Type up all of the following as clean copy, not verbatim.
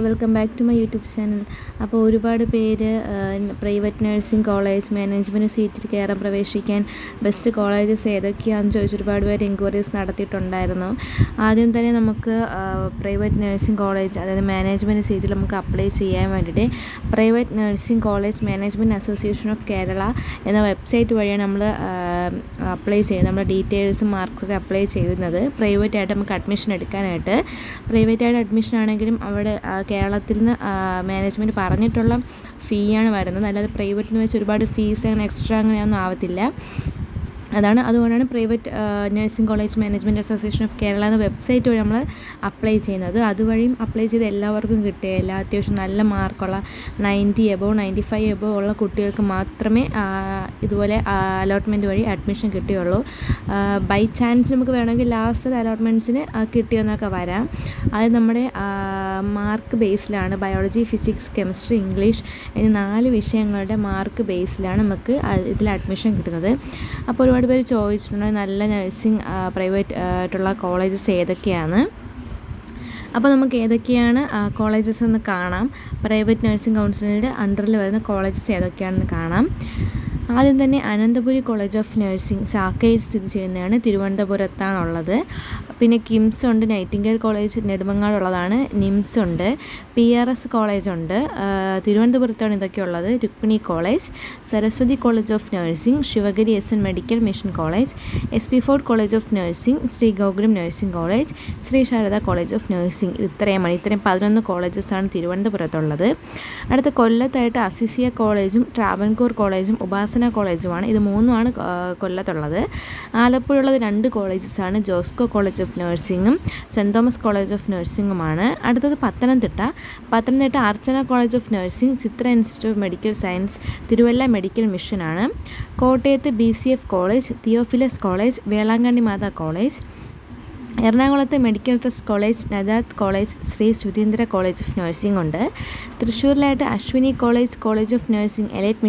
Welcome back to my YouTube channel. അപ്പോൾ ഒരുപാട് പേര് പ്രൈവറ്റ് നഴ്സിംഗ് കോളേജ് മാനേജ്മെൻറ്റ് സീറ്റിൽ കയറാൻ പ്രവേശിക്കാൻ ബെസ്റ്റ് കോളേജസ് ഏതൊക്കെയാണെന്ന് ചോദിച്ച് ഒരുപാട് പേര് എൻക്വയറീസ് നടത്തിയിട്ടുണ്ടായിരുന്നു. ആദ്യം തന്നെ നമുക്ക് പ്രൈവറ്റ് നഴ്സിംഗ് കോളേജ് അതായത് മാനേജ്മെൻറ്റ് സീറ്റിൽ നമുക്ക് അപ്ലൈ ചെയ്യാൻ വേണ്ടിയിട്ട് private nursing college management association of Kerala എന്ന വെബ്സൈറ്റ് വഴിയാണ് നമ്മൾ അപ്ലൈ ചെയ്യുന്നത്. നമ്മുടെ ഡീറ്റെയിൽസും മാർക്സൊക്കെ അപ്ലൈ ചെയ്യുന്നത്. പ്രൈവറ്റായിട്ട് നമുക്ക് അഡ്മിഷൻ എടുക്കാനായിട്ട് പ്രൈവറ്റായിട്ട് അഡ്മിഷൻ ആണെങ്കിലും അവിടെ കേരളത്തിൽ നിന്ന് മാനേജ്മെൻറ്റ് പറഞ്ഞിട്ടുള്ള ഫീയാണ് വരുന്നത്. അല്ലാതെ പ്രൈവറ്റ് എന്ന് വെച്ച് ഒരുപാട് ഫീസ് അങ്ങനെ എക്സ്ട്രാ അങ്ങനെയൊന്നും ആവത്തില്ല. അതുകൊണ്ടാണ് private nursing college management association of Kerala എന്ന വെബ്സൈറ്റ് വഴി നമ്മൾ അപ്ലൈ ചെയ്യുന്നത്. അതുവഴിയും അപ്ലൈ ചെയ്ത് എല്ലാവർക്കും കിട്ടുകയില്ല. അത്യാവശ്യം നല്ല മാർക്കുള്ള 90 എബോവ് 95 എബോവ് ഉള്ള കുട്ടികൾക്ക് മാത്രമേ ഇതുപോലെ അലോട്ട്മെൻറ്റ് വഴി അഡ്മിഷൻ കിട്ടുകയുള്ളൂ. ബൈ ചാൻസ് നമുക്ക് വേണമെങ്കിൽ ലാസ്റ്റ് അലോട്ട്മെൻറ്റ്സിന് കിട്ടിയെന്നൊക്കെ വരാം. അത് നമ്മുടെ മാർക്ക് ബേസിലാണ്. ബയോളജി, ഫിസിക്സ്, കെമിസ്ട്രി, ഇംഗ്ലീഷ് എന്നീ 4 വിഷയങ്ങളുടെ മാർക്ക് ബേസിലാണ് നമുക്ക് ഇതിൽ അഡ്മിഷൻ കിട്ടുന്നത്. അപ്പോൾ ഒരുപാട് പേര് ചോദിച്ചിട്ടുണ്ട് നല്ല നഴ്സിംഗ് പ്രൈവറ്റ് ആയിട്ടുള്ള കോളേജസ് ഏതൊക്കെയാണ്. അപ്പോൾ നമുക്ക് ഏതൊക്കെയാണ് കോളേജസ് എന്ന് കാണാം. പ്രൈവറ്റ് നഴ്സിംഗ് കൗൺസിലിൻ്റെ അണ്ടറിൽ വരുന്ന കോളേജസ് ഏതൊക്കെയാണെന്ന് കാണാം. ആദ്യം തന്നെ അനന്തപുരി കോളേജ് ഓഫ് നഴ്സിംഗ് ശാഖയിൽ സ്ഥിതി ചെയ്യുന്നതാണ്. തിരുവനന്തപുരത്താണുള്ളത്. പിന്നെ കിംസ് ഉണ്ട്, നൈറ്റിംഗേൽ കോളേജ് നെടുമങ്ങാടുള്ളതാണ്. നിംസ് ഉണ്ട്, PRS കോളേജ് ഉണ്ട്. തിരുവനന്തപുരത്താണ് ഇതൊക്കെ ഉള്ളത്. Rukmini college, Saraswati college of nursing, Sivagiri SN medical mission college, SP fort college of nursing, Sree Gokulam nursing college, Sree Sarada college of nursing. ഇത്രയും 11 കോളേജസാണ് തിരുവനന്തപുരത്തുള്ളത്. അടുത്ത കൊല്ലത്തായിട്ട് അസിസിയ കോളേജും ട്രാവൻകൂർ കോളേജും ഉപാസന കോളേജുമാണ്. ഇത് 3 കൊല്ലത്തുള്ളത്. ആലപ്പുഴയുള്ളത് 2 കോളേജസാണ്. ജോസ്കോ കോളേജ് ഓഫ് നഴ്സിംഗും സെൻറ് തോമസ് കോളേജ് ഓഫ് നഴ്സിംഗുമാണ്. അടുത്തത് Pathanamthitta Archana college of nursing, Chitra institute of medical science, Thiruvalla medical മിഷനാണ്. കോട്ടയത്ത് BCF college, Theophilus college, Velankanni Matha college. എറണാകുളത്ത് medical trust college, Najath college, Sree Sudheendra college of nursing ഉണ്ട്. തൃശ്ശൂരിലായിട്ട് Ashwini college of nursing, elite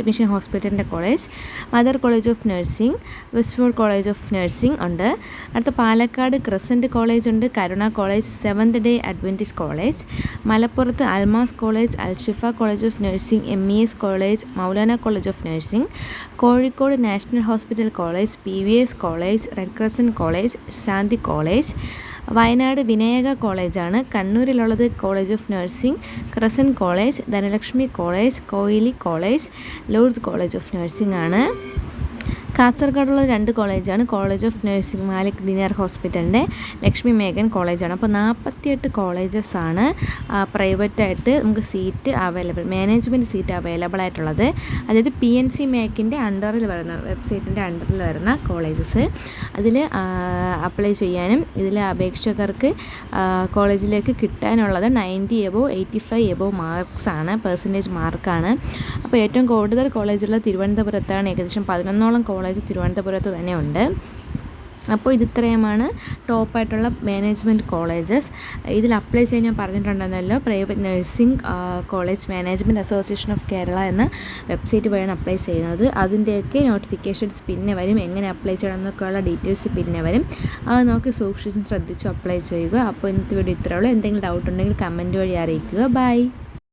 mission ഹോസ്പിറ്റലിൻ്റെ college, mother college of nursing, Westford college of nursing ഉണ്ട്. അടുത്ത Palakkad crescent college ഉണ്ട്, Karuna college, seventh day adventist college. മലപ്പുറത്ത് Almas college, Alshifa college of nursing, MES college, Maulana college of nursing. Kozhikode national hospital college, PVS college, red crescent college, Shanthi college. Wayanad Vinayaka കോളേജാണ്. കണ്ണൂരിലുള്ളത് college of nursing, crescent college, Dhanalakshmi college, Koyili college, Lourdes college of nursing ആണ്. കാസർഗോഡുള്ള 2 കോളേജാണ്. College of nursing Malik Dinar ഹോസ്പിറ്റലിൻ്റെ ലക്ഷ്മി മേഘൻ കോളേജാണ്. അപ്പോൾ 48 കോളേജസാണ് പ്രൈവറ്റായിട്ട് നമുക്ക് seat available, management seat available ആയിട്ടുള്ളത്. അതായത് PNC മേക്കിൻ്റെ അണ്ടറിൽ വരുന്ന വെബ്സൈറ്റിൻ്റെ അണ്ടറിൽ വരുന്ന കോളേജസ്. അതിൽ അപ്ലൈ ചെയ്യാനും ഇതിൽ അപേക്ഷകർക്ക് കോളേജിലേക്ക് കിട്ടാനുള്ളത് 90 എബോവ് 85 എബോവ് മാർക്സാണ്, പെർസെൻറ്റേജ് മാർക്കാണ്. അപ്പോൾ ഏറ്റവും കൂടുതൽ കോളേജുള്ള തിരുവനന്തപുരത്താണ്. ഏകദേശം 11 കോളേജ് തിരുവനന്തപുരത്ത് തന്നെ ഉണ്ട്. അപ്പോൾ ഇതിത്രയുമാണ് ടോപ്പായിട്ടുള്ള മാനേജ്മെൻറ്റ് കോളേജസ്. ഇതിൽ അപ്ലൈ ചെയ്യാൻ ഞാൻ പറഞ്ഞിട്ടുണ്ടെന്നല്ലോ. Private nursing college management association of Kerala എന്ന വെബ്സൈറ്റ് വഴിയാണ് അപ്ലൈ ചെയ്യുന്നത്. അതിൻ്റെയൊക്കെ നോട്ടിഫിക്കേഷൻസ് പിന്നെ വരും. എങ്ങനെ അപ്ലൈ ചെയ്യണം എന്നൊക്കെയുള്ള ഡീറ്റെയിൽസ് പിന്നെ വരും. അത് നോക്കി സൂക്ഷിച്ചും ശ്രദ്ധിച്ചും അപ്ലൈ ചെയ്യുക. അപ്പോൾ ഇന്നത്തെ വീഡിയോ ഇത്രയേ ഉള്ളൂ. എന്തെങ്കിലും ഡൗട്ട് ഉണ്ടെങ്കിൽ കമൻറ്റ് വഴി അറിയിക്കുക. ബൈ.